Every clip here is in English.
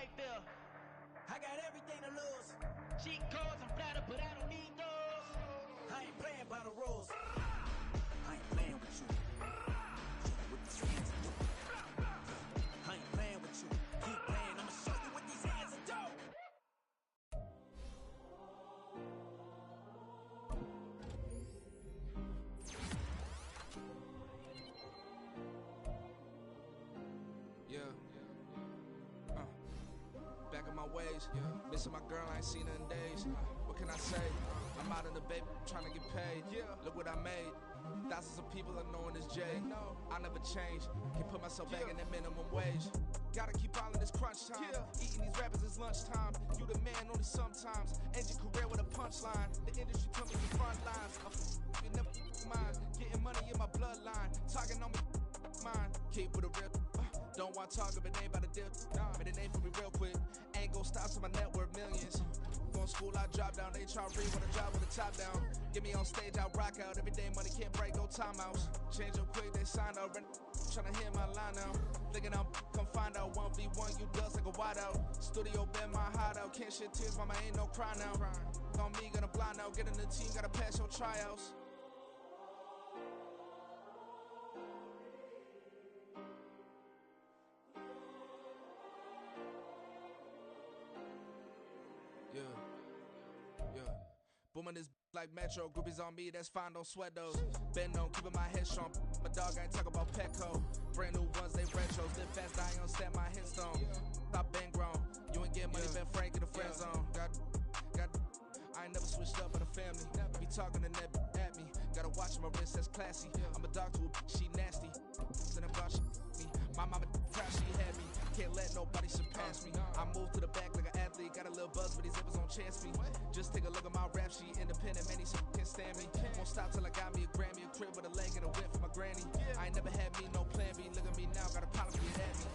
right there. I got everything to lose. Cheat codes and flatter, but I don't need those. I ain't playing by the rules. I ain't playing with you. With these hands of dope. I ain't playing with you. Keep playing, I'ma show you what these hands of dope. Yeah. Back in my ways, missing my girl, I ain't seen her in days. What can I say? I'm out in the baby, trying to get paid. Look what I made. Thousands of people are knowing this Jay. I never change. Can't put myself back in that minimum wage. Gotta keep all in this crunch time. Eating these rappers is lunchtime. You the man only sometimes. End your career with a punchline. The industry took me to front lines. You never mind. Getting money in my bloodline. Talking on me, mine. Keep with a real. Don't want to talk if it ain't about a deal. Made a name for me real quick. Ain't gon' stop till my net worth millions. Going school, I drop down. They try to read when I drop with the top down. Get me on stage, I rock out. Every day money can't break, no timeouts. Change up quick, they signed up. Tryna hear my line now. Thinking I'm come find out 1v1, you dust like a wideout. Studio been my hideout. Can't shed tears, mama ain't no cry now. On me, gonna blind out. Get in the team, gotta pass your tryouts. Yeah. Booming this like Metro. Groupies on me, that's fine, don't sweat those. Been on, keeping my head strong. My dog, I ain't talk about Petco. Brand new ones, they retros. Live fast, I ain't gon' set my headstone. Stop been grown. You ain't getting money, been Frank in the friend zone. Got. I ain't never switched up with a family. Be talking to that at me. Gotta watch my wrist, that's classy. I'm a dog to a she nasty. And about she me. My mama proud she had me. Can't let nobody surpass me. I move to the back like an athlete. Got a little buzz, but these zippers don't chance me. Just take a look at my rap sheet. Independent, man, these can't stand me. Won't stop till I got me a Grammy, a crib with a leg and a whip for my granny. I ain't never had me, no plan B. Look at me now, got a problem get at me.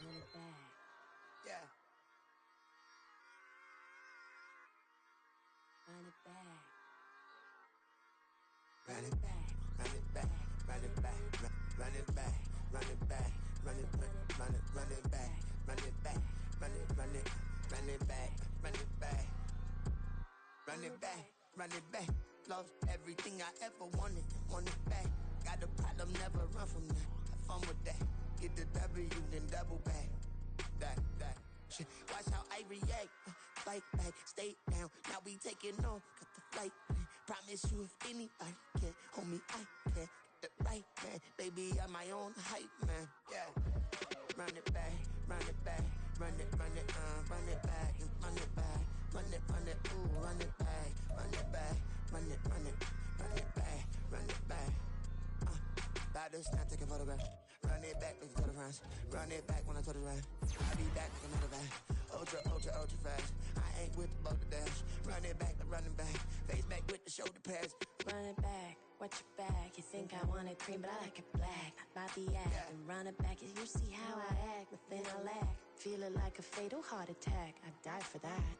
Run it back. Yeah. Run it back. Run it back, run it back, run it back, run it back, run it back, run it back, run it back, run it back, run it back, run it back, run it back, run it back. Lost everything I ever wanted, want it back. Got a problem, never run from that. Have fun with that. Get the W, then double back. That. Shit. Watch how I react. Fight back, stay down. Now we taking off, got the flight. Promise you if anybody can, homie, I can. Get the right man, baby, I'm my own hype man. Yeah. Run it back, run it back, run it back, and run it back, run it, ooh, run it back, run it back, run it back, run it back. About to snap, take a photograph. Run it back, let's go to France. Run it back when I told it right. I'll be back like another bag. Ultra fast. I ain't with the boat to dash. Run it back, running back. Face back with the shoulder pads. Run it back, watch your back. You think I want it cream, but I like it black. Not Bobby act. And run it back, you see how I act. Nothing I lack. Feel it like a fatal heart attack. I'd die for that.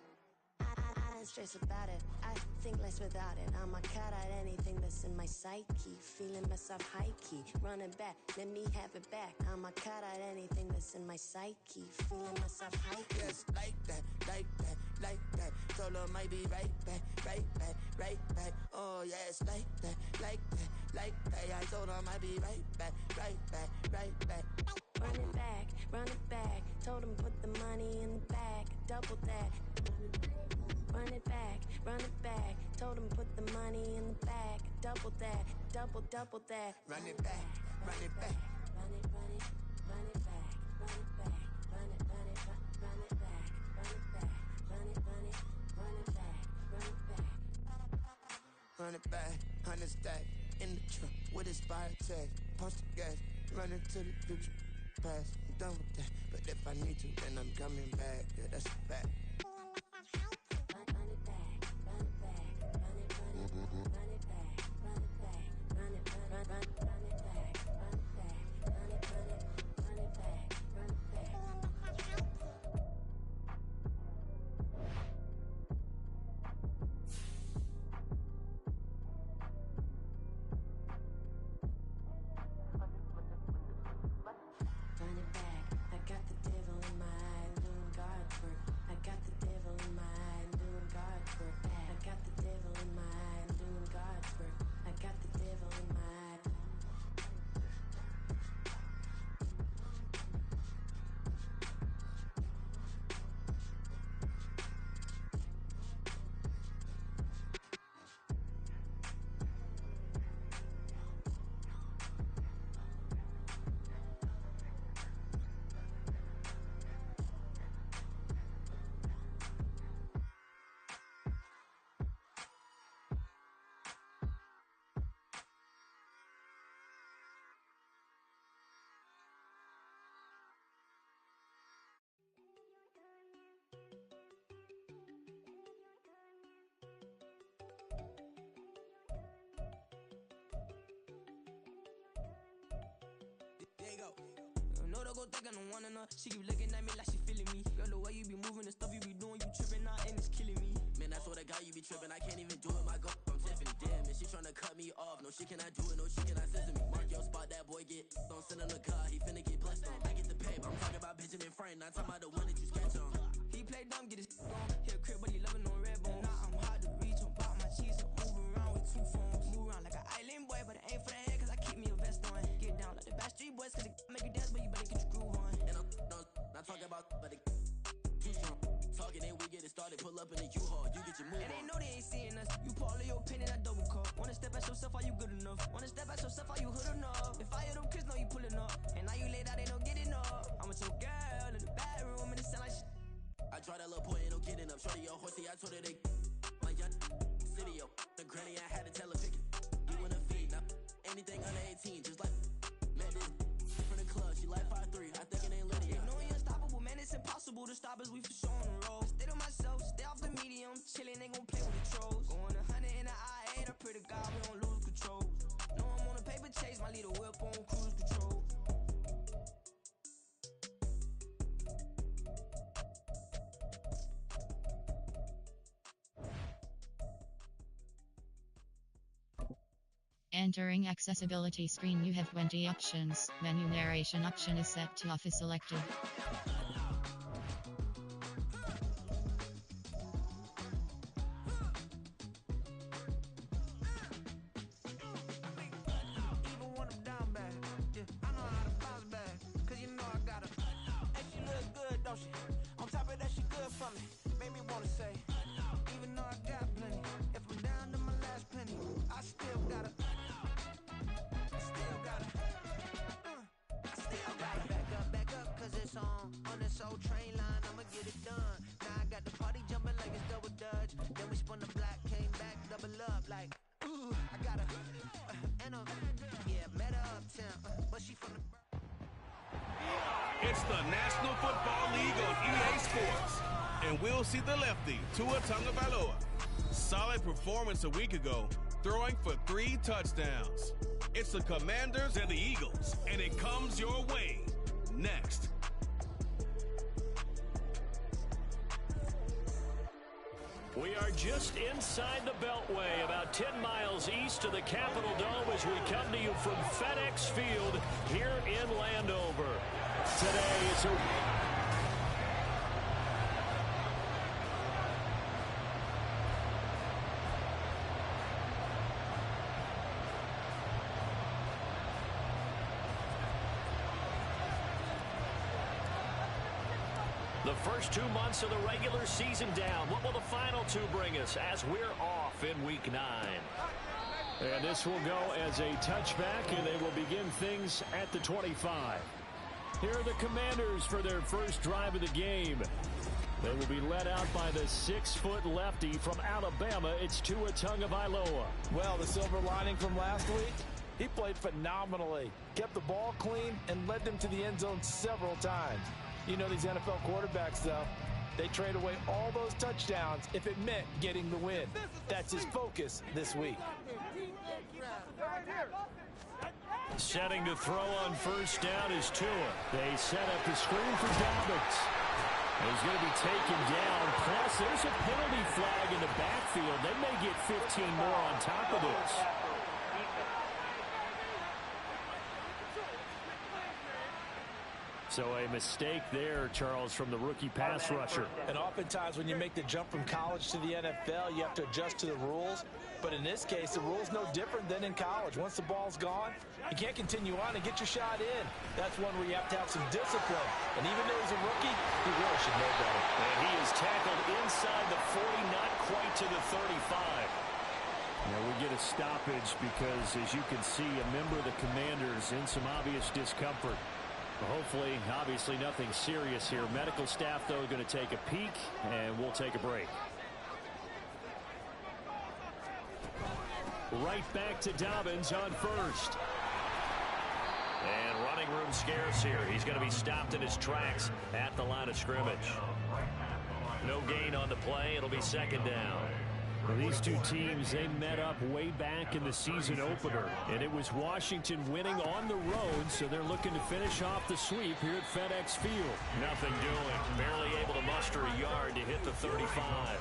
I don't stress about it. I think less without it. I'ma cut out anything that's in my psyche. Feeling myself high key. Running back, let me have it back. I'ma cut out anything that's in my psyche. Feeling myself high key. Yes, like that. Told her might be right back. Oh yes, like that. I told her might be right back. Run it back. Told him put the money in the bag. Double that. Run it back. Told him put the money in the bag. Double that. Double that. Run it back. Run it back. Run it back. Run it back. Run it back. Run it back. Run it back, 100 stack in the truck with expired tag. Punch the gas, run into the future, past. I'm done with that, but if I need to, then I'm coming back. Yeah, that's a fact. Run it back. Run it back. Run it back. Run it back. Run it back. Run it back. Run it back. Run it back. Run it back. go. No, don't go think I don't want enough. She keep looking at me like she feeling me. Girl, the way you be moving, the stuff you be doing, you tripping out and it's killing me. Man, I swear to God, you be tripping. I can't even do it. My go, I'm Tiffany. Damn, and she tryna cut me off. No, she cannot do it. No, she cannot scissor me. Mark your spot, that boy get on. Send him to God, he finna get blessed on. I get the pay, but I'm talking about Benjamin Frank. Not talking about the one that you sketch on. He play dumb, get his on. He a crib, but he loving on red bone. Now I'm hard to reach. I'm about my cheese. I'm moving around with 2 phones. Move around like an island boy, but it ain't for the head, cause I keep me a vest on. Get down like the Backstreet Boys, cause it make you dance, but you better get your groove on. And I'm not talking about, but it too strong. Talking and we get it started, pull up in the U-Haul, you get your move on. And they know they ain't seeing us. You pull all your opinion, I double cup. Wanna step at yourself, are you good enough? Wanna step at yourself, are you hood enough? If I hear them kids, know you pulling up. And now you laid out, they don't get enough. I'm with your girl in the bedroom, and it sound like shit. I try that little boy, ain't no getting up. Shorty, your horsey, I told her they my young city, yo. The granny, I had to tell her pick it. You in the feed, now anything under 18, just like man, this from the club, she like 5'3", I think it ain't Lydia. You know you're unstoppable, man, it's impossible to stop us, we for sure on the road. Stay to myself, stay off the medium, chillin', they gon' play with the trolls. Going 100 in the IA, I pray to God we don't lose control. Know I'm on a paper chase, my leader whip on cruise control. Entering accessibility screen, you have 20 options. Menu narration option is set to off is selected. Even when I'm down bad, yeah, I know how to bounce back, cause you know I got her. And she look good, don't she? On top of that, she good for me. Made me wanna say, even though I got plenty, if I'm down to my last penny, I still got her. Back up, cause it's on this old train line, I'ma get it done. Now I got the party jumping like it's double dutch. Then we spun the block, came back, double up, like, ooh, I got her, and yeah, met her uptown, but she from the... It's the National Football League on EA Sports, and we'll see the lefty, Tua Tagovailoa. Solid performance a week ago, throwing for 3 touchdowns. It's the Commanders and the Eagles, and it comes your way next. We are just inside the Beltway, about 10 miles east of the Capitol Dome as we come to you from FedEx Field here in Landover. Today is the first 2 months of the regular season down. What will the final 2 bring us as we're off in week 9? And this will go as a touchback, and they will begin things at the 25. Here are the Commanders for their first drive of the game. They will be led out by the 6-foot lefty from Alabama. It's Tua Tagovailoa. Well, the silver lining from last week, he played phenomenally. Kept the ball clean and led them to the end zone several times. You know these NFL quarterbacks, though, they trade away all those touchdowns if it meant getting the win. That's his focus this week. Setting to throw on first down is Tua. They set up the screen for Dobbins. He's going to be taken down. Plus, there's a penalty flag in the backfield. They may get 15 more on top of this. So a mistake there, Charles, from the rookie pass rusher. And oftentimes when you make the jump from college to the NFL, you have to adjust to the rules. But in this case, the rule's no different than in college. Once the ball's gone, you can't continue on and get your shot in. That's one where you have to have some discipline. And even though he's a rookie, he really should know better. And he is tackled inside the 40, not quite to the 35. Now we get a stoppage because, as you can see, a member of the Commanders in some obvious discomfort. Hopefully, obviously nothing serious here. Medical staff, though, going to take a peek, and we'll take a break. Right back to Dobbins on first. And running room scarce here. He's going to be stopped in his tracks at the line of scrimmage. No gain on the play. It'll be second down. Well, these two teams, they met up way back in the season opener, and it was Washington winning on the road, so they're looking to finish off the sweep here at FedEx Field. Nothing doing. Barely able to muster a yard to hit the 35.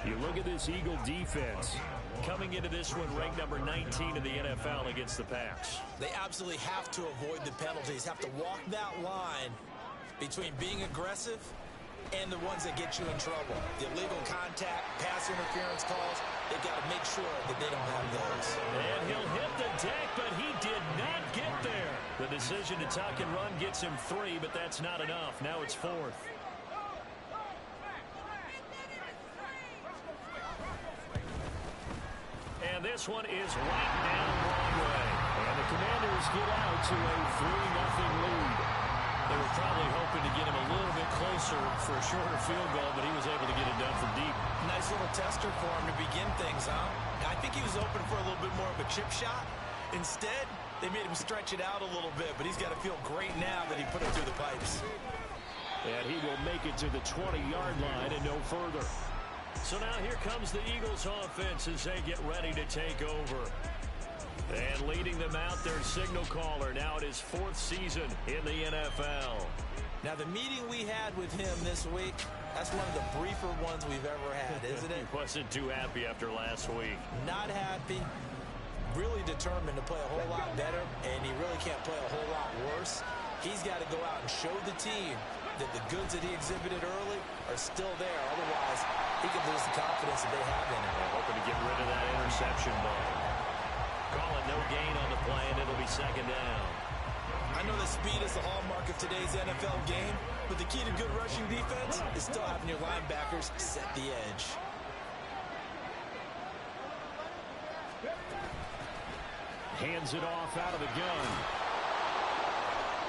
You look at this Eagle defense. Coming into this one, ranked number 19 in the NFL against the pass. They absolutely have to avoid the penalties, have to walk that line between being aggressive and the ones that get you in trouble. The illegal contact, pass interference calls, they've got to make sure that they don't have those. And he'll hit the deck, but he did not get there. The decision to tuck and run gets him 3, but that's not enough. Now it's 4th. And this one is right down Broadway. And the Commanders get out to a 3-0 lead. They were probably hoping to get him a little bit closer for a shorter field goal, but he was able to get it done from deep. Nice little tester for him to begin things, huh? I think he was open for a little bit more of a chip shot. Instead, they made him stretch it out a little bit, but he's got to feel great now that he put it through the pipes. And he will make it to the 20-yard line and no further. So now here comes the Eagles offense as they get ready to take over. And leading them out, their signal caller. Now it is 4th season in the NFL. Now the meeting we had with him this week, that's one of the briefer ones we've ever had, isn't it? He wasn't too happy after last week. Not happy. Really determined to play a whole lot better, and he really can't play a whole lot worse. He's got to go out and show the team that the goods that he exhibited early are still there. Otherwise, he could lose the confidence that they have in him. They're hoping to get rid of that interception ball. Call it no gain on the play, and it'll be 2nd down. I know that speed is the hallmark of today's NFL game, but the key to good rushing defense is still having your linebackers set the edge. Hands it off out of the gun.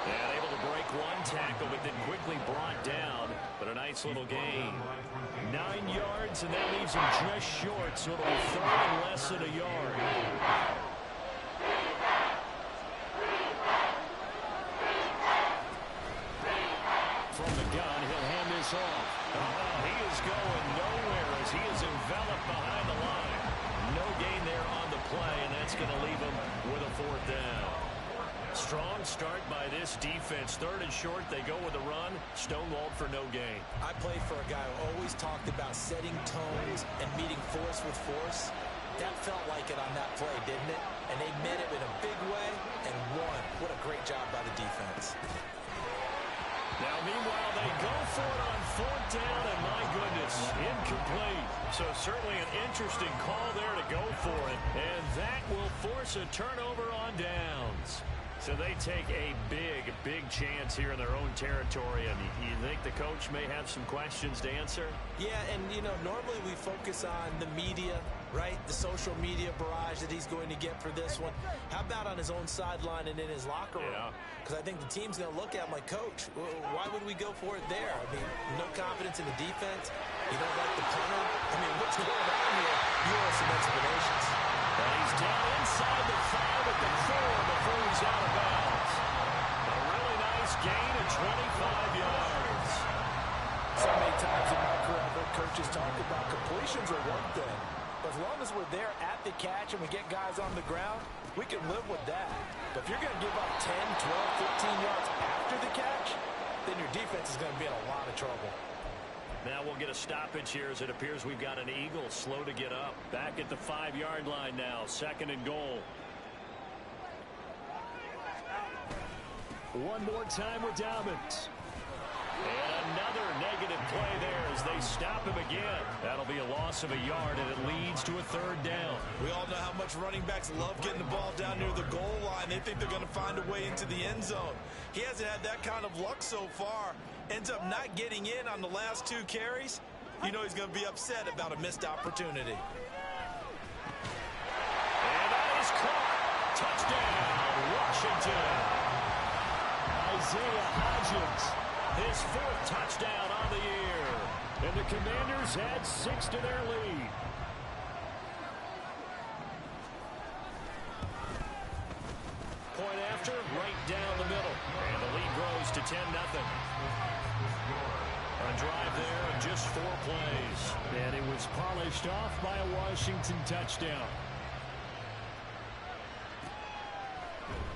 And able to break one tackle, but then quickly brought down. But a nice little gain. 9 yards, and that leaves him just short, so it'll be 3rd and less than a yard. From the gun, he'll hand this off. He is going nowhere as he is enveloped behind the line. No gain there on the play, and that's going to leave him with a 4th down. Strong start by this defense. 3rd and short, they go with a run. Stonewalled for no gain. I played for a guy who always talked about setting tones and meeting force with force. That felt like it on that play, didn't it? And they met it in a big way and won. What a great job by the defense. Now, meanwhile, they go for it on 4th down, and my goodness, incomplete. So certainly an interesting call there to go for it, and that will force a turnover on downs. So they take a big chance here in their own territory, and you think the coach may have some questions to answer? Yeah, and, you know, normally we focus on the media, right? The social media barrage that he's going to get for this one. How about on his own sideline and in his locker room? Because I think the team's going to look at him like, Coach, why would we go for it there? I mean, no confidence in the defense. You don't like the punter. I mean, what's going on here? You owe some explanations. And he's down inside the 5 at the 4 before he's out of bounds. A really nice gain of 25 yards. So many times in my career, I've heard coaches talk about completions are one thing. But as long as we're there at the catch and we get guys on the ground, we can live with that. But if you're going to give up 10, 12, 15 yards after the catch, then your defense is going to be in a lot of trouble. Now we'll get a stoppage here as it appears we've got an Eagle slow to get up. Back at the 5-yard line now, 2nd and goal. One more time with Dobbins. And another negative play there as they stop him again. That'll be a loss of a yard, and it leads to a 3rd down. We all know how much running backs love getting the ball down near the goal line. They think they're going to find a way into the end zone. He hasn't had that kind of luck so far. Ends up not getting in on the last 2 carries. You know he's going to be upset about a missed opportunity. And that is caught. Touchdown, Washington. Isaiah Hodgins, his 4th touchdown on the year. And the Commanders add 6 to their lead. Point after, right down the middle. And the lead grows to 10-0. A drive there of just 4 plays. And it was polished off by a Washington touchdown.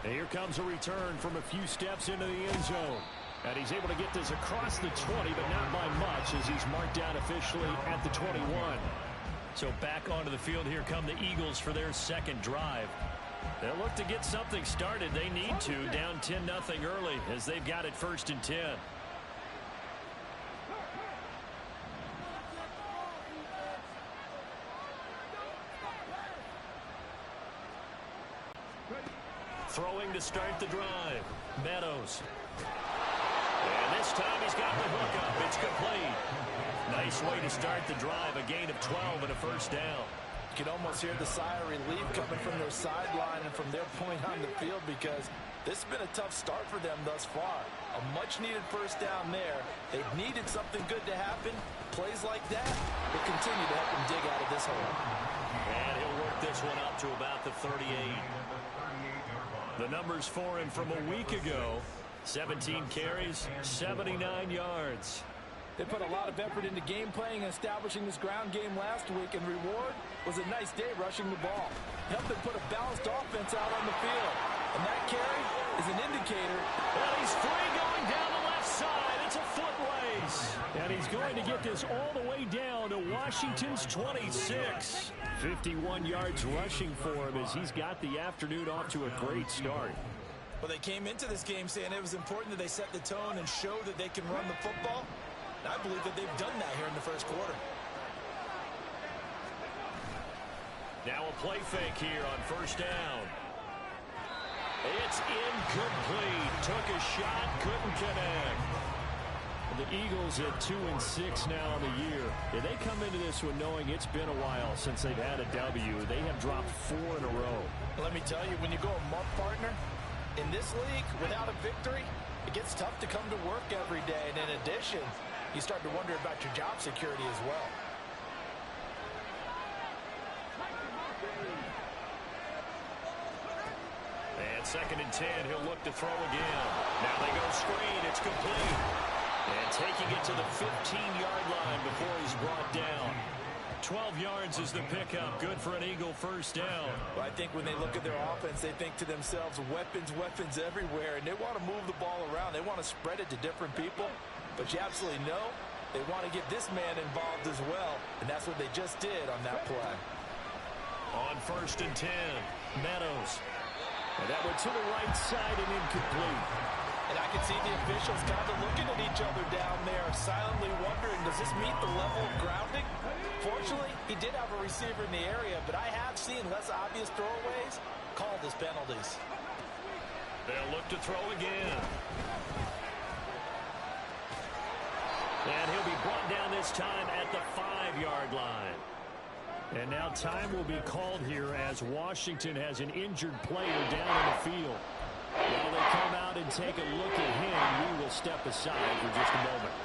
And here comes a return from a few steps into the end zone. And he's able to get this across the 20, but not by much, as he's marked down officially at the 21. So back onto the field, here come the Eagles for their second drive. They'll look to get something started. They need to, down 10-0 early, as they've got it 1st and 10. Throwing to start the drive. Meadows. And this time he's got the hook up. It's complete. Nice way to start the drive. A gain of 12 and a 1st down. You can almost hear the sigh of relief coming from their sideline and from their point on the field, because this has been a tough start for them thus far. A much-needed 1st down there. They've needed something good to happen. Plays like that will continue to help them dig out of this hole. And he'll work this one up to about the 38. The numbers for him from a week ago: 17 carries, 79 yards. They put a lot of effort into game playing and establishing this ground game last week, and reward was a nice day rushing the ball. Helped them put a balanced offense out on the field. And that carry is an indicator. Well, he's free going down the left side. It's a foot race. And he's going to get this all the way down to Washington's 26. 51 yards rushing for him, as he's got the afternoon off to a great start. Well, they came into this game saying it was important that they set the tone and show that they can run the football. And I believe that they've done that here in the 1st quarter. Now a play fake here on 1st down. It's incomplete. Took a shot, couldn't connect. The Eagles at 2-6 now on the year. Yeah, they come into this one knowing it's been a while since they've had a W. They have dropped 4 in a row. Let me tell you, when you go a month, partner, in this league without a victory, it gets tough to come to work every day. And in addition, you start to wonder about your job security as well. And 2nd and 10, he'll look to throw again. Now they go screen. It's complete. And taking it to the 15-yard line before he's brought down. 12 yards is the pickup. Good for an Eagle 1st down. Well, I think when they look at their offense, they think to themselves, weapons, weapons everywhere. And they want to move the ball around. They want to spread it to different people. But you absolutely know they want to get this man involved as well. And that's what they just did on that play. On 1st and 10, Meadows. And that went to the right side and incomplete. And I can see the officials kind of looking at each other down there, silently wondering, does this meet the level of grounding? Fortunately, he did have a receiver in the area, but I have seen less obvious throwaways called as penalties. They'll look to throw again. And he'll be brought down this time at the 5-yard line. And now time will be called here as Washington has an injured player down in the field. While they come out and take a look at him, we will step aside for just a moment.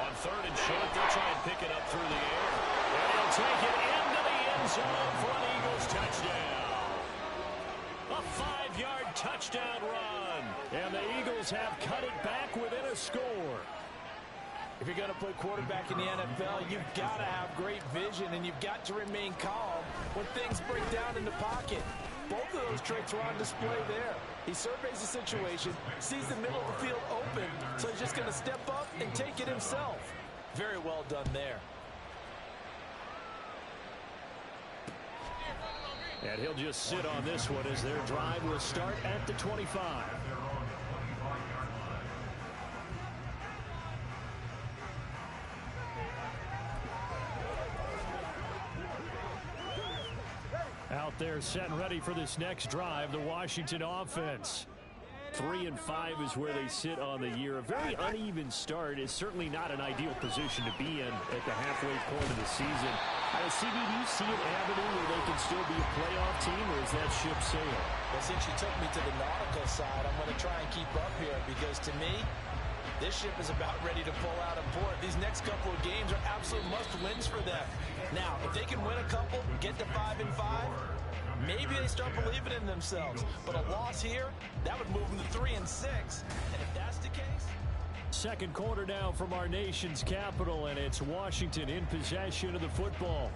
On 3rd and short, they'll try and pick it up through the air. And he'll take it into the end zone for an Eagles touchdown. A 5-yard touchdown run. And the Eagles have cut it back within a score. If you're going to play quarterback in the NFL, you've got to have great vision, and you've got to remain calm when things break down in the pocket. Both of those traits were on display there. He surveys the situation, sees the middle of the field open, so he's just going to step up and take it himself. Very well done there. And he'll just sit on this one as their drive will start at the 25. Out there set and ready for this next drive, the Washington offense. 3-5 is where they sit on the year. A very uneven start is certainly not an ideal position to be in at the halfway point of the season. CB, do you see an avenue where they can still be a playoff team, or is that ship sailed? Well, since you took me to the nautical side, I'm going to try and keep up here, because to me, this ship is about ready to pull out of port. These next couple of games are absolute must-wins for them. Now, if they can win a couple, get to 5-5, maybe they start believing in themselves. But a loss here, that would move them to 3-6. And if that's the case... Second quarter now from our nation's capital, and it's Washington in possession of the football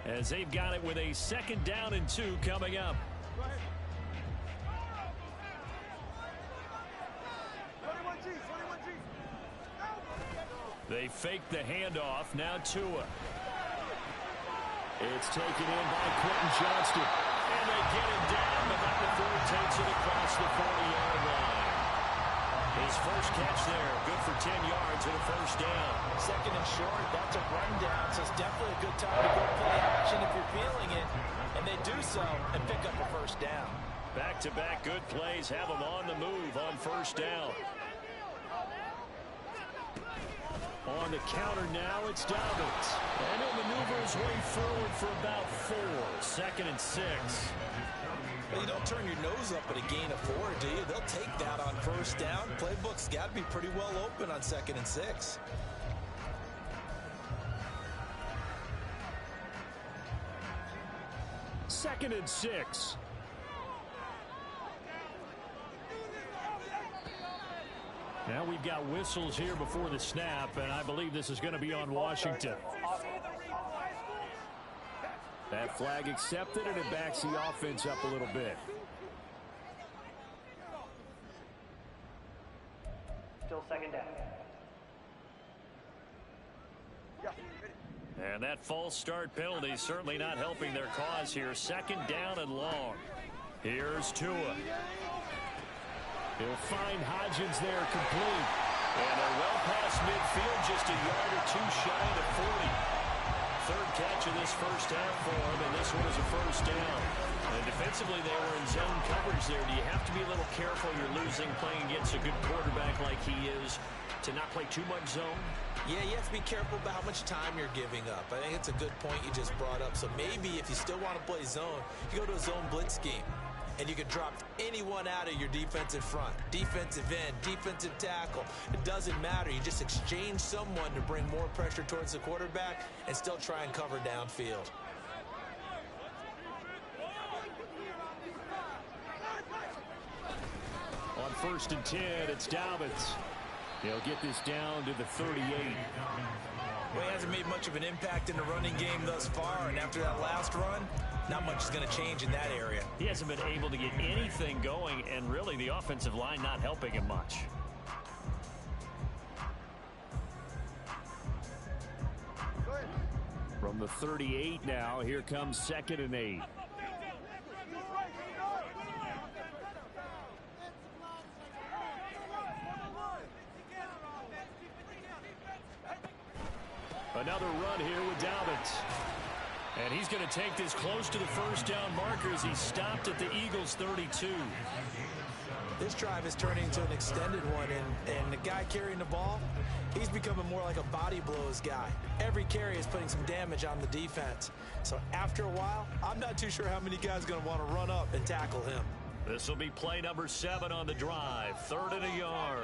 as they've got it with a 2nd down and 2 coming up. They fake the handoff. Now Tua. It's taken in by Quentin Johnston. And they get it down, but that before he takes it across the 40-yard line. His first catch there, good for 10 yards and a first down. 2nd and short, that's a rundown, so it's definitely a good time to go play action if you're feeling it. And they do so and pick up a first down. Back-to-back good plays have them on the move on first down. On the counter now, it's Dobbins. And he'll maneuver his way forward for about 4. 2nd and 6. Well, you don't turn your nose up at a gain of 4, do you? They'll take that on first down. Playbook's got to be pretty well open on 2nd and 6. Second and 6. Now we've got whistles here before the snap, and I believe this is going to be on Washington. That flag accepted, and it backs the offense up a little bit. Still 2nd down. And that false start penalty certainly not helping their cause here. 2nd down and long. Here's Tua. He'll find Hodgins there complete. And they're well past midfield, just a yard or 2 shy of 40. 3rd catch of this first half for him, and this one is a first down. And defensively, they were in zone coverage there. Do you have to be a little careful? You're losing playing against a good quarterback like he is to not play too much zone? Yeah, you have to be careful about how much time you're giving up. I think it's a good point you just brought up. So maybe if you still want to play zone, you go to a zone blitz scheme. And you can drop anyone out of your defensive front. Defensive end, defensive tackle. It doesn't matter. You just exchange someone to bring more pressure towards the quarterback and still try and cover downfield. On 1st and 10, it's Dobbins. He'll get this down to the 38. Well, he hasn't made much of an impact in the running game thus far, and after that last run, not much is going to change in that area. He hasn't been able to get anything going, and really the offensive line not helping him much. From the 38 now, here comes 2nd and 8. Another run here with Dobbins. And he's going to take this close to the first down marker as he stopped at the Eagles' 32. This drive is turning into an extended one, and the guy carrying the ball, he's becoming more like a body blows guy. Every carry is putting some damage on the defense. So after a while, I'm not too sure how many guys are going to want to run up and tackle him. This will be play number 7 on the drive. 3rd and a yard.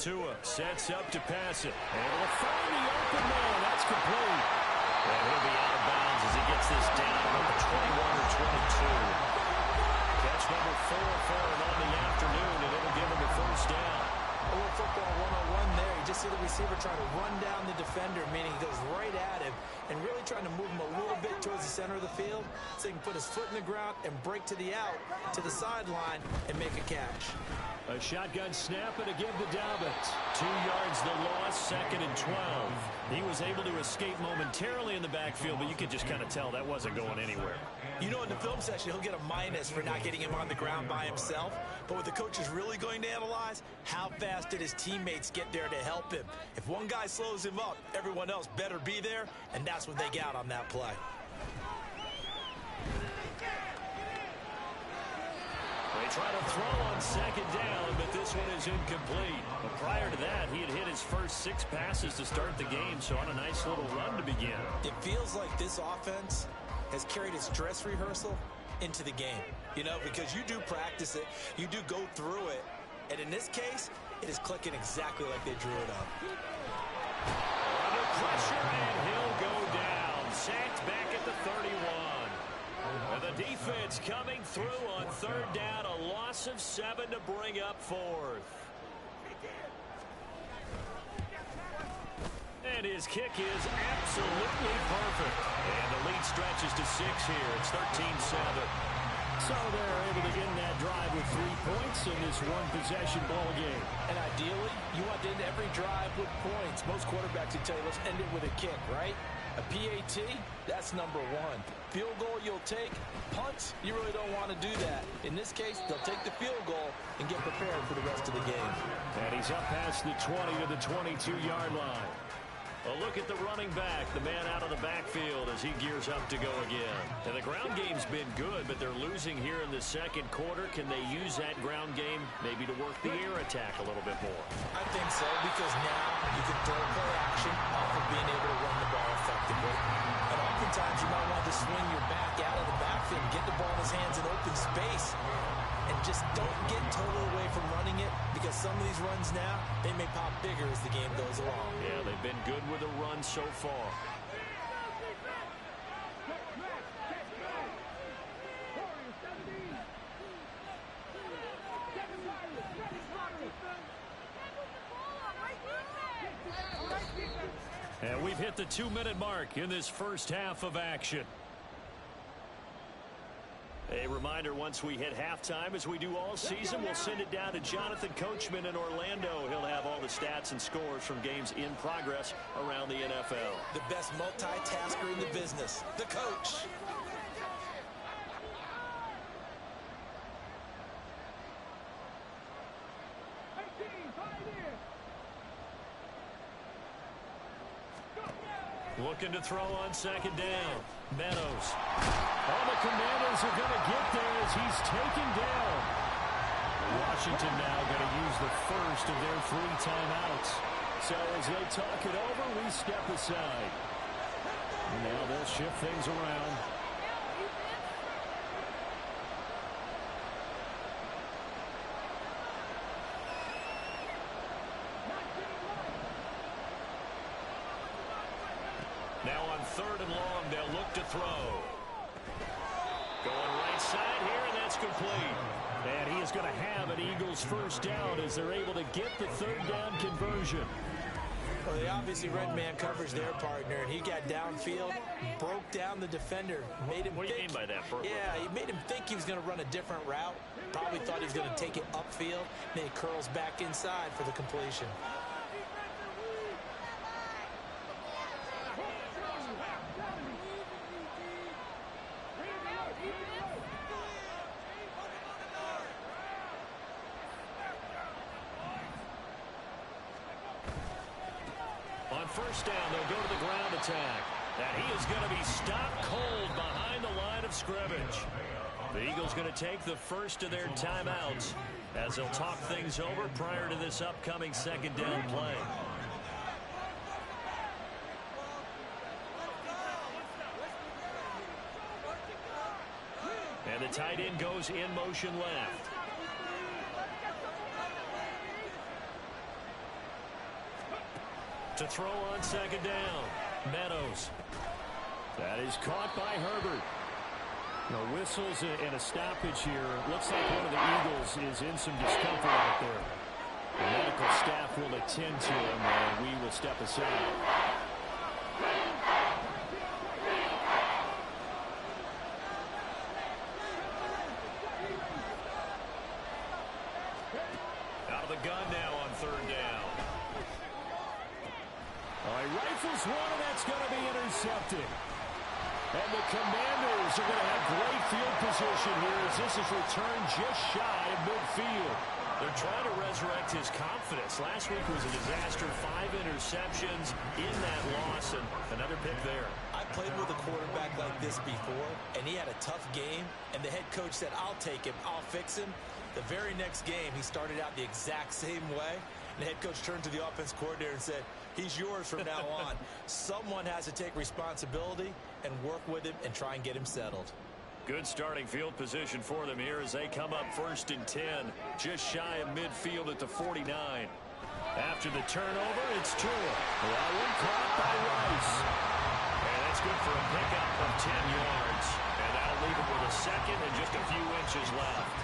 Tua sets up to pass it. And will find the open man. That's complete. And he'll be out of bounds as he gets this down at the 21 or 22. Catch number 4 for him on the afternoon, and it'll give him the first down. A little football 101 there. You just see the receiver trying to run down the defender, meaning he goes right at him and really trying to move him a little bit towards the center of the field so he can put his foot in the ground and break to the out, to the sideline, and make a catch. A shotgun snap and again to Dobbins. 2 yards the loss, 2nd and 12. He was able to escape momentarily in the backfield, but you could just kind of tell that wasn't going anywhere. You know, in the film session, he'll get a minus for not getting him on the ground by himself. But what the coach is really going to analyze, how fast did his teammates get there to help him? If one guy slows him up, everyone else better be there, and that's what they got on that play. They try to throw on 2nd down, but this one is incomplete. But prior to that, he had hit his first 6 passes to start the game, so on a nice little run to begin. It feels like this offense has carried its dress rehearsal into the game. You know, because you do practice it, you do go through it, and in this case, it is clicking exactly like they drew it up. Under pressure, and he'll go down. Sacked back at the 31. And the defense coming through on third down. A loss of 7 to bring up fourth. And his kick is absolutely perfect. And the lead stretches to 6 here. It's 13-7. So they're able to end that drive with 3 points in this one-possession ball game. And ideally, you want to end every drive with points. Most quarterbacks would tell you, let's end it with a kick, right? A PAT, that's number 1. Field goal you'll take. Punts, you really don't want to do that. In this case, they'll take the field goal and get prepared for the rest of the game. And he's up past the 20 to the 22-yard line. A look at the running back, the man out of the backfield as he gears up to go again. And the ground game's been good, but they're losing here in the second quarter. Can they use that ground game maybe to work the air attack a little bit more? I think so, because now you can throw play action off of being able to run the ball effectively. And oftentimes you might want to swing your back out of the backfield and get the ball in his hands in open space. And just don't get totally away from running it, because some of these runs now, they may pop bigger as the game goes along. Yeah, they've been good with the run so far. And we've hit the 2-minute mark in this first half of action. A reminder, once we hit halftime, as we do all season, we'll send it down to Jonathan Coachman in Orlando. He'll have all the stats and scores from games in progress around the NFL. The best multitasker in the business, the coach. Looking to throw on second down. Meadows. All the Commanders are going to get there as he's taken down. Washington now going to use the first of their 3 timeouts. So as they talk it over, we step aside. Now they'll shift things around. Now on third and long, they'll look to throw. Going right side here, and that's complete. And he is going to have an Eagles first down as they're able to get the third down conversion. Well, they obviously read man coverage their partner, and he got downfield, broke down the defender, made him What do you mean by that, Burt? Yeah, he made him think he was going to run a different route. Probably thought he was going to take it upfield. Then he curls back inside for the completion. On first down, they'll go to the ground attack. And he is going to be stopped cold behind the line of scrimmage. The Eagles going to take the first of their timeouts as they'll talk things over prior to this upcoming second down play. And the tight end goes in motion left. To throw on second down. Meadows. That is caught by Herbert. No whistles and a stoppage here. Looks like one of the Eagles is in some discomfort out there. The medical staff will attend to him, and we will step aside. Out of the gun now on third down. All right, rifles one, and that's going to be intercepted. And the Commanders are going to have great field position here as this is returned just shy of midfield. They're trying to resurrect his confidence. Last week was a disaster, 5 interceptions in that loss, and another pick there. I played with a quarterback like this before, and he had a tough game, and the head coach said, I'll take him, I'll fix him. The very next game, he started out the exact same way. The head coach turned to the offense coordinator and said, he's yours from now on. Someone has to take responsibility and work with him and try and get him settled. Good starting field position for them here as they come up first and 10, just shy of midfield at the 49. After the turnover, it's Tua. That one caught by Rice. And that's good for a pickup of 10 yards. And that'll they'll leave it with a second and just a few inches left.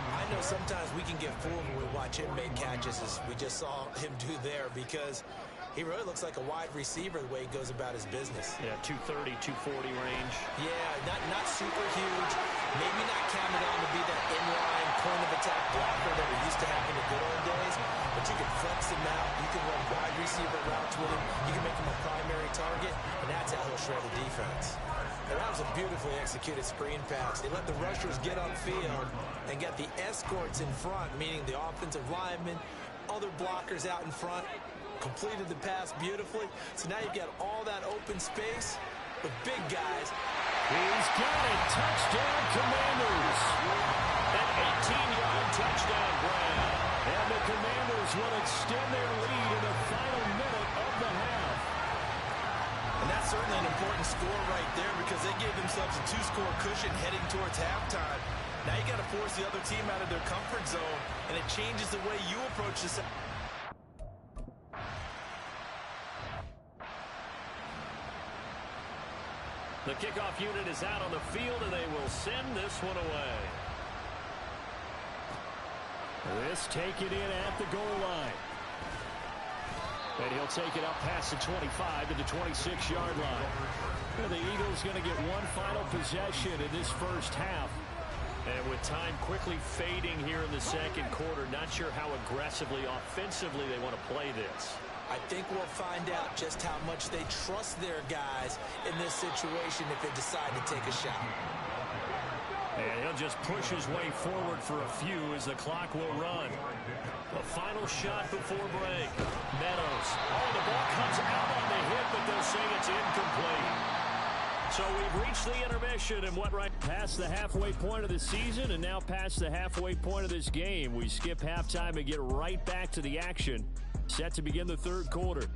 I know sometimes we can get fooled when we watch him make catches, as we just saw him do there, because he really looks like a wide receiver the way he goes about his business. Yeah, 230, 240 range. Yeah, not super huge. Maybe not counted on to be that inline point-of-attack blocker that we used to have in the good old days, but you can flex him out. You can run wide receiver routes with him. You can make him a primary target, and that's how he'll shred the defense. And that was a beautifully executed screen pass. They let the rushers get upfield and get the escorts in front, meaning the offensive linemen, other blockers out in front, completed the pass beautifully. So now you've got all that open space with big guys. He's got it. Touchdown, Commanders. An 18-yard touchdown grab. And the Commanders will extend their lead in the final minute of the half. And that's certainly an important score right there, because they gave themselves a 2-score cushion heading towards halftime. Now you got to force the other team out of their comfort zone, and it changes the way you approach this. The kickoff unit is out on the field, and they will send this one away. This taken in at the goal line. And he'll take it up past the 25 to the 26-yard line. And the Eagles going to get one final possession in this first half. And with time quickly fading here in the second quarter, not sure how aggressively, offensively they want to play this. I think we'll find out just how much they trust their guys in this situation if they decide to take a shot. And he'll just push his way forward for a few as the clock will run. A final shot before break. Meadows. Oh, the ball comes out on the hit, but they'll say it's incomplete. So we've reached the intermission, and what right past the halfway point of the season and now past the halfway point of this game. We skip halftime and get right back to the action. Set to begin the third quarter.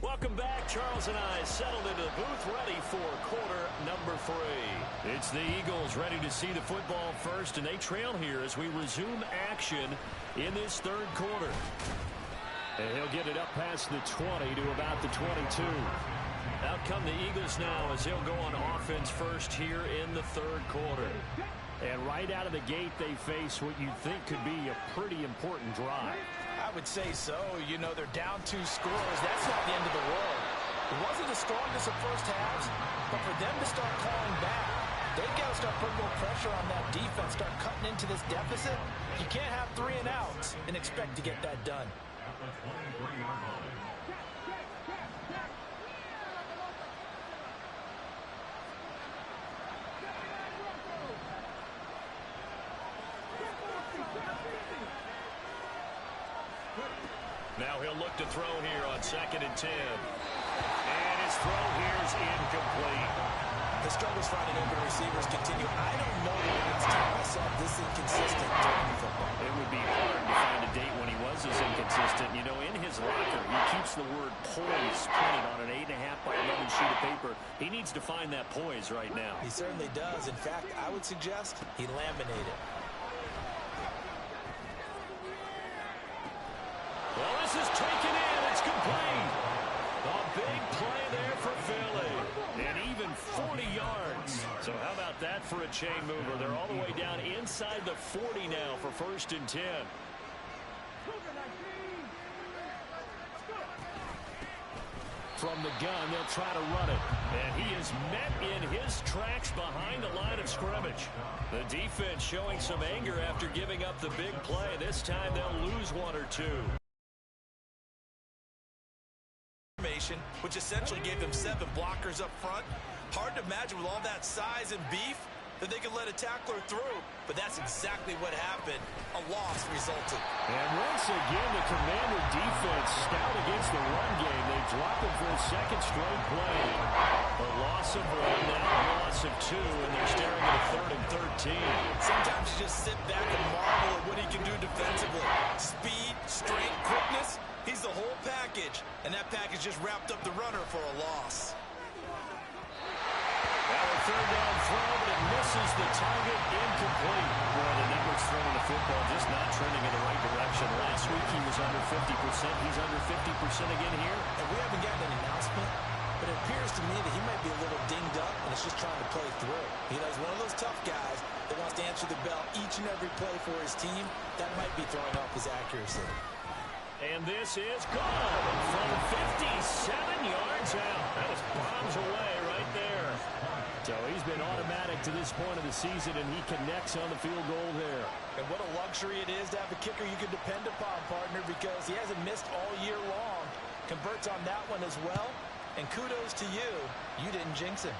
Welcome back. Charles and I settled into the booth, ready for quarter number 3. It's the Eagles ready to see the football first, and they trail here as we resume action in this third quarter. And he'll get it up past the 20 to about the 22. Out come the Eagles now as they'll go on offense first here in the third quarter. And right out of the gate, they face what you think could be a pretty important drive. I would say so. You know, they're down 2 scores. That's not the end of the world. It wasn't the strongest of first halves, but for them to start calling back, they've got to start putting more pressure on that defense, start cutting into this deficit. You can't have 3 and outs and expect to get that done. Now he'll look to throw here on 2nd and 10. And his throw here is incomplete. The struggles finding open receivers continue. I don't know the last time I saw this inconsistent during football. It would be hard to find a date when he was this inconsistent. You know, in his locker, he keeps the word poise printed on an 8.5 by 11 sheet of paper. He needs to find that poise right now. He certainly does. In fact, I would suggest he laminated. Well, this is taken in. It's complete. A big play there for Philly. And even 40 yards. So how about that for a chain mover? They're all the way down inside the 40 now for 1st and 10. From the gun, they'll try to run it. And he is met in his tracks behind the line of scrimmage. The defense showing some anger after giving up the big play. This time they'll lose 1 or 2. Which essentially gave them 7 blockers up front. Hard to imagine with all that size and beef that they could let a tackler through. But that's exactly what happened. A loss resulted. And once again, the Commander defense stout against the run game. They drop it for a 2nd straight play. A loss of 1, now a loss of 2, and they're staring at a 3rd and 13. Sometimes you just sit back and marvel at what he can do defensively. Speed, strength, quickness. He's the whole package, and that package just wrapped up the runner for a loss. Now a 3rd down throw, but it misses the target, incomplete. Boy, the network's throwing the football just not trending in the right direction. Last week he was under 50%. He's under 50% again here. And we haven't gotten an announcement. but it appears to me that he might be a little dinged up and is just trying to play through. You know, he's one of those tough guys that wants to answer the bell each and every play for his team. That might be throwing off his accuracy. And this is good from 57 yards out. That was bombs away right there. So he's been automatic to this point of the season, and he connects on the field goal there. And what a luxury it is to have a kicker you can depend upon, partner, because he hasn't missed all year long. Converts on that one as well. And kudos to you. You didn't jinx him.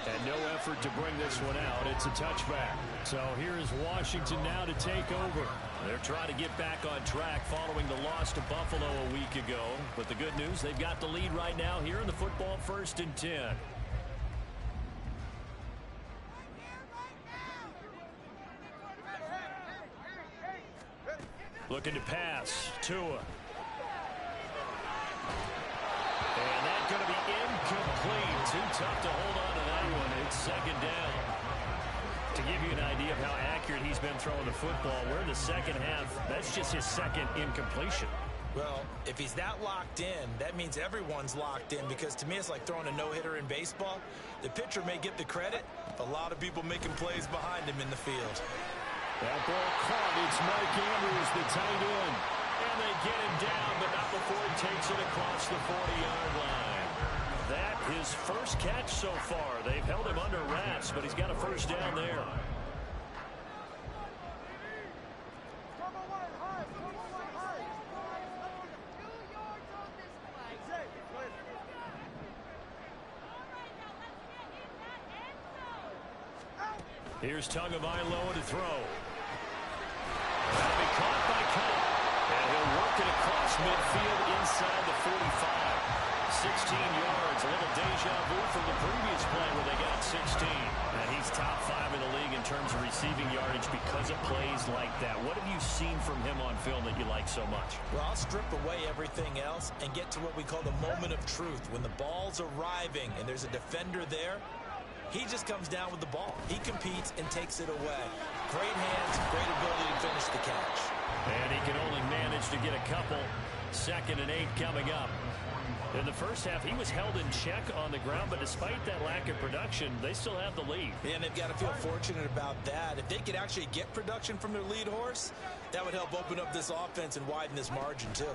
And no effort to bring this one out. It's a touchback. So here is Washington now to take over. They're trying to get back on track following the loss to Buffalo a week ago. But the good news, they've got the lead right now here in the football 1st and 10. Looking to pass. Tua. And that's going to be incomplete. Too tough to hold on to that one. It's 2nd down. To give you an idea of how accurate he's been throwing the football, we're in the 2nd half. That's just his 2nd incompletion. Well, if he's that locked in, that means everyone's locked in, because to me it's like throwing a no-hitter in baseball. The pitcher may get the credit, a lot of people making plays behind him in the field. That ball caught. It's Mike Andrews, the tight end. And they get him down, but not before he takes it across the 40-yard line. That his first catch so far. They've held him under wraps, but he's got a 1st down there. Here's Tagovailoa to throw. That'll be caught by Cup. And he'll work it across midfield inside the 45. 16 yards. A little deja vu from the previous play where they got 16. And he's top 5 in the league in terms of receiving yardage because of plays like that. What have you seen from him on film that you like so much? Well, I'll strip away everything else and get to what we call the moment of truth. When the ball's arriving and there's a defender there, he just comes down with the ball. He competes and takes it away. Great hands, great ability to finish the catch. And he can only manage to get a couple. 2nd and 8 coming up. In the first half, he was held in check on the ground, but despite that lack of production, they still have the lead. And they've got to feel fortunate about that. If they could actually get production from their lead horse, that would help open up this offense and widen this margin, too.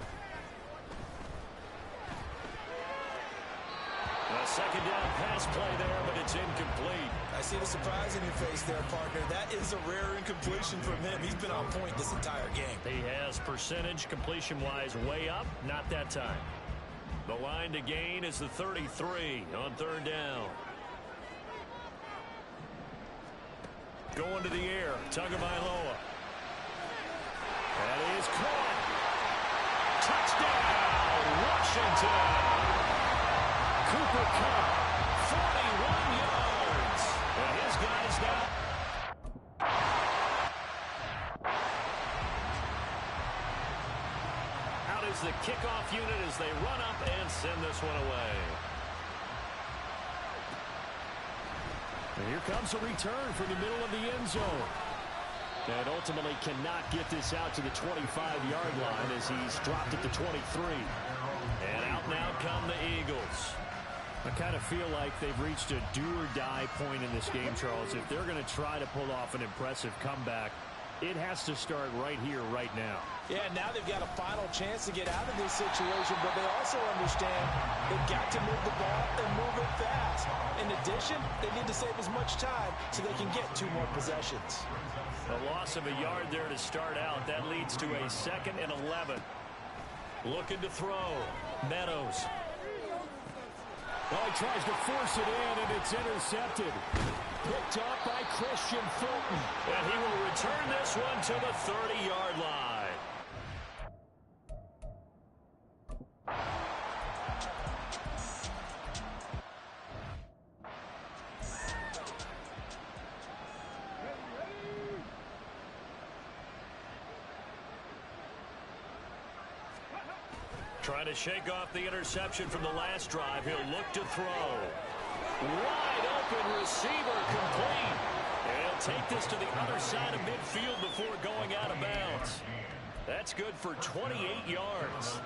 A 2nd down pass play there, but it's incomplete. I see the surprise in your face there, partner. That is a rare incompletion from him. He's been on point this entire game. He has percentage completion-wise way up, not that time. The line to gain is the 33 on 3rd down. Going to the air, Tagovailoa. That is caught. Touchdown, Washington. Cooper Kupp, 41 yards. And his guys now. Out is the kickoff unit as they run up and send this one away. And here comes a return from the middle of the end zone. And ultimately cannot get this out to the 25-yard line as he's dropped at the 23. And out now come the Eagles. I kind of feel like they've reached a do-or-die point in this game, Charles. If they're going to try to pull off an impressive comeback, it has to start right here, right now. Yeah, now they've got a final chance to get out of this situation, but they also understand they've got to move the ball and move it fast. In addition, they need to save as much time so they can get 2 more possessions. A loss of a yard there to start out. That leads to a 2nd and 11. Looking to throw. Meadows. Well, he tries to force it in, and it's intercepted. Picked up by Christian Fulton. And he will return this one to the 30-yard line. Trying to shake off the interception from the last drive. He'll look to throw. Wide open receiver complete. And he'll take this to the other side of midfield before going out of bounds. That's good for 28 yards.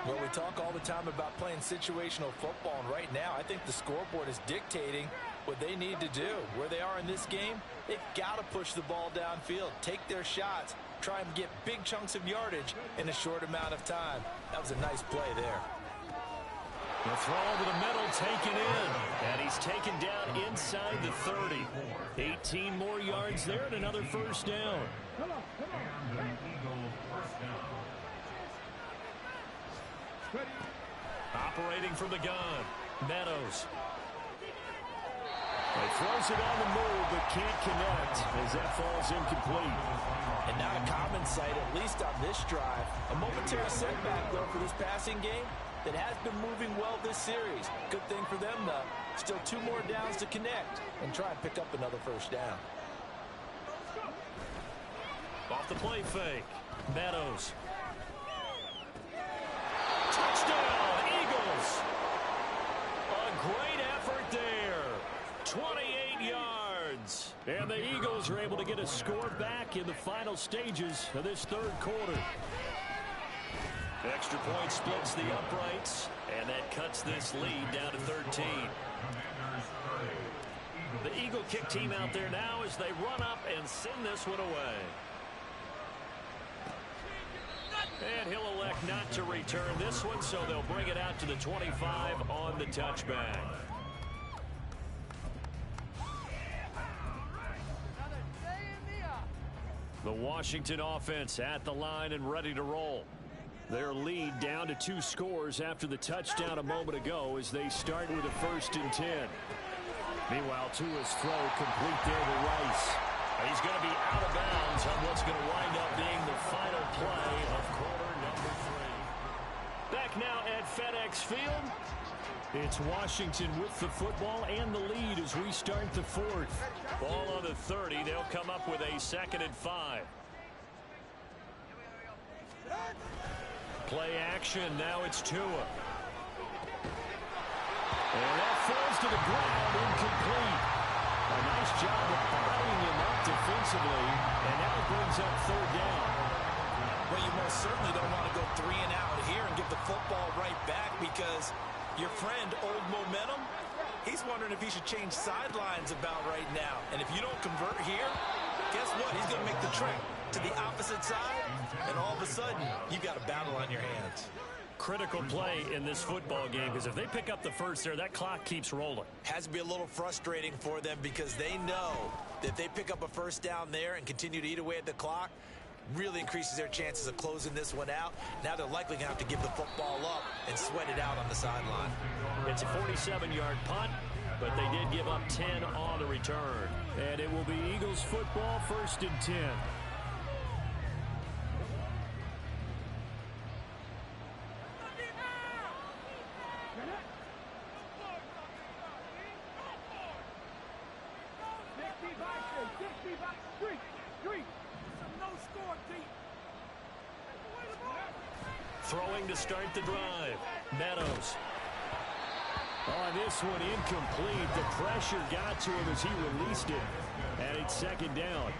Well, we talk all the time about playing situational football, and right now I think the scoreboard is dictating what they need to do. Where they are in this game, they've got to push the ball downfield, take their shots, try and get big chunks of yardage in a short amount of time. That was a nice play there. The throw over the middle taken in, and he's taken down inside the 30. 18 more yards there and another first down. Operating from the gun, Meadows. He throws it on the move, but can't connect as that falls incomplete. And not a common sight, at least on this drive. A momentary setback, though, for this passing game that has been moving well this series. Good thing for them, though. Still 2 more downs to connect and try and pick up another first down. Off the play fake, Meadows. Touchdown, Eagles. A great effort there. 28 yards. And the Eagles are able to get a score back in the final stages of this third quarter. Extra point splits the uprights, and that cuts this lead down to 13. The Eagle kick team out there now as they run up and send this one away. And he'll elect not to return this one, so they'll bring it out to the 25 on the touchback. The Washington offense at the line and ready to roll. Their lead down to 2 scores after the touchdown a moment ago as they start with a 1st and 10. Meanwhile, Tua's throw complete there to Rice. He's going to be out of bounds on what's going to wind up being the final play of quarter number 3. Back now at FedEx Field. It's Washington with the football and the lead as we start the 4th. Ball on the 30. They'll come up with a 2nd and 5. Play action. Now it's Tua. And that falls to the ground, incomplete. A nice job of bodying him up defensively, and now brings up 3rd down. Well, you most certainly don't want to go 3 and out here and give the football right back because your friend, Old Momentum, he's wondering if he should change sidelines about right now. And if you don't convert here, guess what? He's going to make the trek to the opposite side, and all of a sudden, you've got a battle on your hands. Critical play in this football game because if they pick up the first there, that clock keeps rolling. Has to be a little frustrating for them because they know that if they pick up a first down there and continue to eat away at the clock, really increases their chances of closing this one out. Now they're likely going to have to give the football up and sweat it out on the sideline. It's a 47-yard punt, but they did give up 10 on the return. And it will be Eagles football, 1st and 10. Throwing to start the drive. Meadows. On this one, incomplete. The pressure got to him as he released it. And it's 2nd down.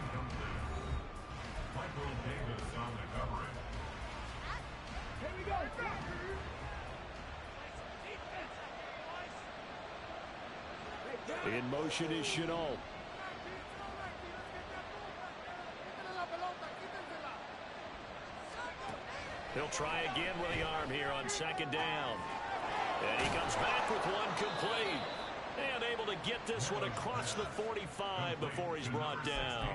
In motion is Chenault. He'll try again with the arm here on 2nd down. And he comes back with one complete. And able to get this one across the 45 before he's brought down.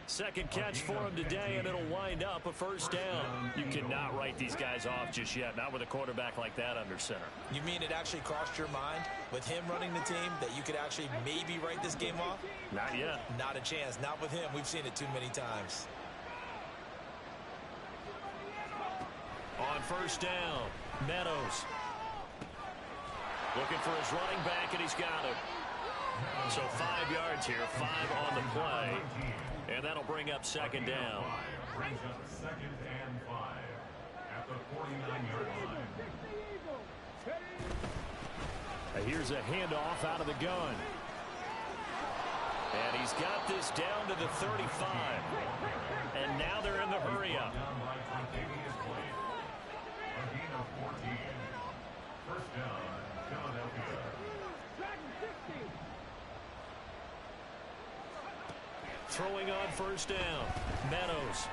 2nd catch for him today, and it'll wind up a 1st down. You cannot write these guys off just yet, not with a quarterback like that under center. You mean it actually crossed your mind with him running the team that you could actually maybe write this game off? Not yet. Not a chance. Not with him. We've seen it too many times. On 1st down, Meadows. Looking for his running back, and he's got it. So 5 yards here, 5 on the play. And that'll bring up 2nd down. Brings up 2nd and 5 at the 49-yard line. Here's a handoff out of the gun. And he's got this down to the 35. And now they're in the hurry up. gain of 14. First down, Philadelphia. Throwing on first down, Meadows.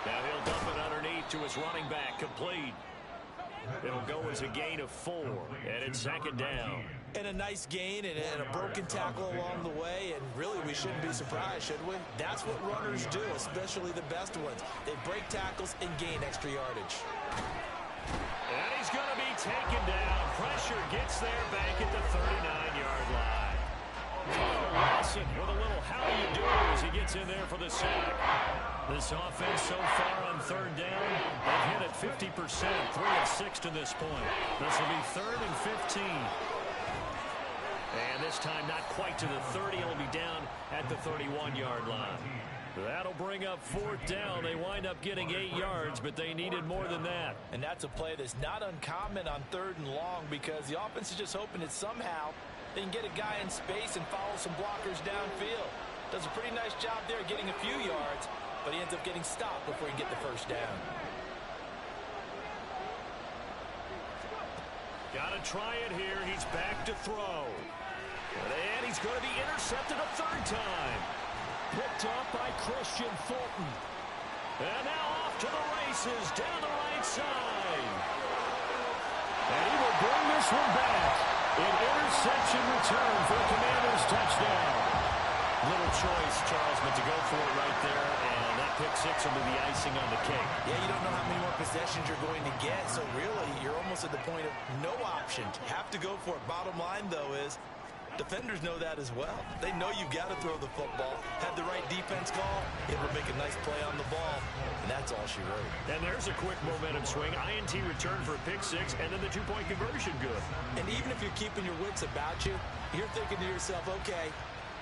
Now he'll dump it underneath to his running back, complete. It'll go as a gain of 4, and it's second down. And a nice gain and a broken tackle along the way, and really we shouldn't be surprised, should we? That's what runners do, especially the best ones. They break tackles and gain extra yardage. And he's going to be taken down. Pressure gets there back at the 39-yard line. Wilson with a little how you do as he gets in there for the sack. This offense so far on third down, they've hit it 50%, 3 of 6 to this point. This will be 3rd and 15. And this time not quite to the 30. It'll be down at the 31-yard line. That'll bring up 4th down. They wind up getting 8 yards, but they needed more than that. And that's a play that's not uncommon on 3rd and long because the offense is just hoping that somehow they can get a guy in space and follow some blockers downfield. Does a pretty nice job there getting a few yards, but he ends up getting stopped before he can get the first down. Got to try it here. He's back to throw. And he's going to be intercepted a 3rd time. Picked off by Christian Fulton. And now off to the races down the right side. And he will bring this one back. An interception return for a Commanders touchdown. Little choice, Charles, but to go for it right there, and that pick 6 will be the icing on the cake. Yeah, you don't know how many more possessions you're going to get, so really you're almost at the point of no option. Have to go for it. Bottom line, though, is defenders know that as well. They know you've got to throw the football. Had the right defense call, able to make a nice play on the ball, and that's all she wrote. And there's a quick momentum swing. INT return for a pick 6, and then the 2-point conversion good. And even if you're keeping your wits about you, you're thinking to yourself, okay,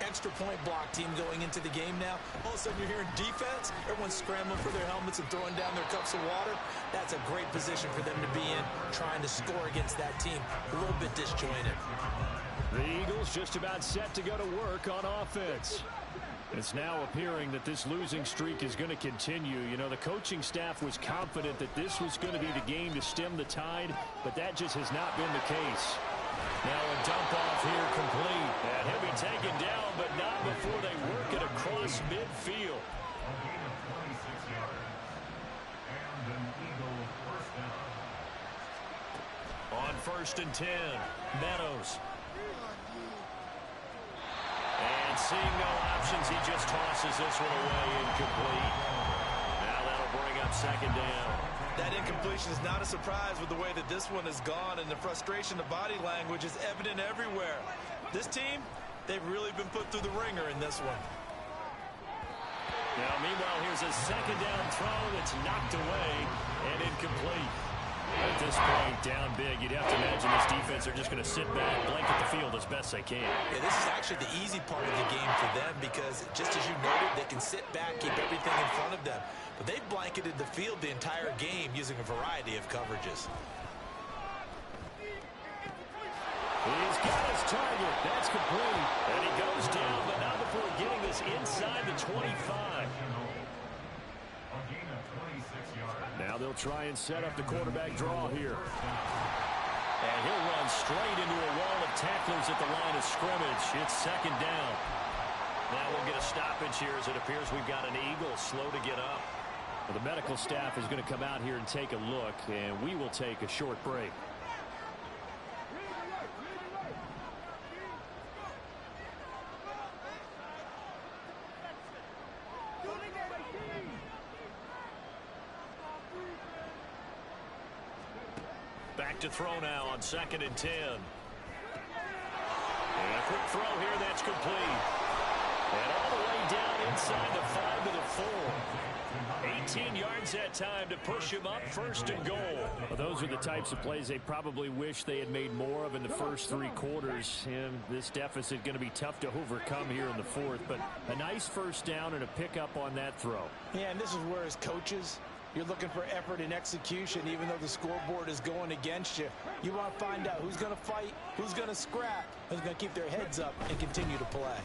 extra point block team going into the game now. All of a sudden you're hearing defense. Everyone's scrambling for their helmets and throwing down their cups of water. That's a great position for them to be in, trying to score against that team. A little bit disjointed. The Eagles just about set to go to work on offense. It's now appearing that this losing streak is going to continue. You know, the coaching staff was confident that this was going to be the game to stem the tide, but that just has not been the case. Now a dump off here complete. And he'll be taken down, but not before they work it across midfield. A gain of 26 yards. And an Eagle first down. On 1st and 10, Meadows. And seeing no options, he just tosses this one away, incomplete. Now that'll bring up 2nd down. That incompletion is not a surprise with the way that this one has gone, and the frustration, the body language is evident everywhere. This team, they've really been put through the ringer in this one. Now, meanwhile, here's a 2nd down throw that's knocked away and incomplete. At this point, down big, you'd have to imagine this defense are just going to sit back, blanket the field as best they can. Yeah, this is actually the easy part of the game for them because, just as you noted, they can sit back, keep everything in front of them. But they've blanketed the field the entire game using a variety of coverages. He's got his target. That's complete. And he goes down, but not before getting this inside the 25. Now they'll try and set up the quarterback draw here. And he'll run straight into a wall of tacklers at the line of scrimmage. It's 2nd down. Now we'll get a stoppage here as it appears we've got an Eagle slow to get up. Well, the medical staff is going to come out here and take a look, and we will take a short break. Back to throw now on 2nd and 10. And a quick throw here, that's complete. And all the way down inside the 5 to the 4. 18 yards that time to push him up 1st and goal. Well, those are the types of plays they probably wish they had made more of in the first 3 quarters. And this deficit going to be tough to overcome here in the 4th. But a nice 1st down and a pickup on that throw. Yeah, and this is where as coaches, you're looking for effort and execution, even though the scoreboard is going against you. You want to find out who's going to fight, who's going to scrap, who's going to keep their heads up and continue to play.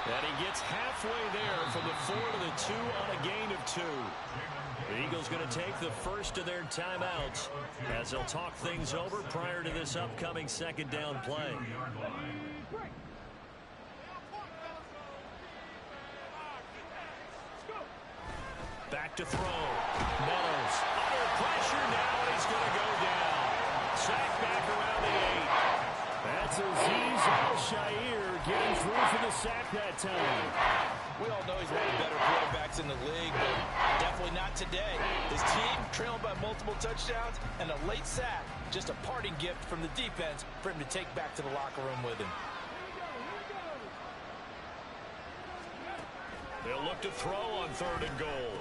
And he gets halfway there from the 4 to the 2 on a gain of 2. The Eagles going to take the first of their timeouts as they'll talk things over prior to this upcoming second down play. Back to throw. Meadows under pressure now, and he's going to go down. Sack back around the 8. That's Azeez Al-Shaair getting through for the sack that time. We all know he's one of the better quarterbacks in the league, but definitely not today. His team trailing by multiple touchdowns, and a late sack, just a parting gift from the defense for him to take back to the locker room with him. They'll look to throw on 3rd and goal.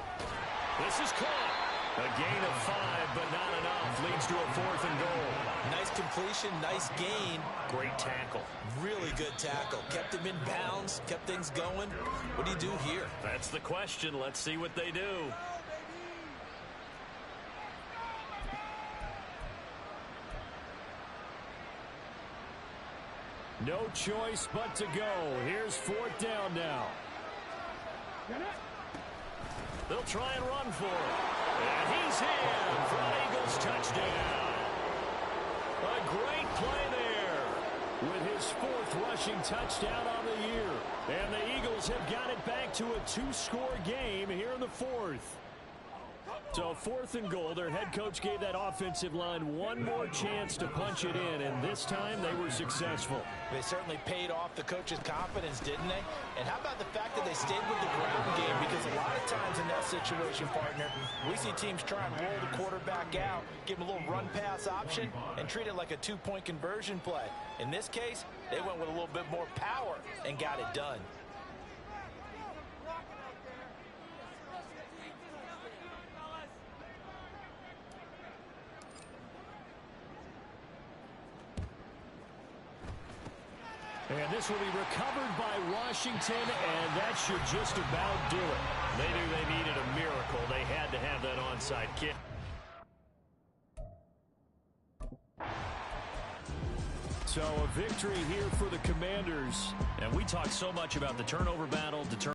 This is caught. A gain of 5, but not enough. Leads to a 4th and goal. Nice completion, nice gain. Great tackle. Really good tackle. Kept him in bounds, kept things going. What do you do here? That's the question. Let's see what they do. No choice but to go. Here's 4th down now. They'll try and run for it. And he's in for an Eagles touchdown. A great play there with his 4th rushing touchdown on the year. And the Eagles have got it back to a 2-score game here in the 4th. So 4th and goal, their head coach gave that offensive line one more chance to punch it in, and this time they were successful. They certainly paid off the coach's confidence, didn't they? And how about the fact that they stayed with the ground game? Because a lot of times in that situation, partner, we see teams try and roll the quarterback out, give him a little run-pass option, and treat it like a 2-point conversion play. In this case, they went with a little bit more power and got it done. And this will be recovered by Washington, and that should just about do it. They knew they needed a miracle. They had to have that onside kick. So a victory here for the Commanders. And we talked so much about the turnover battle,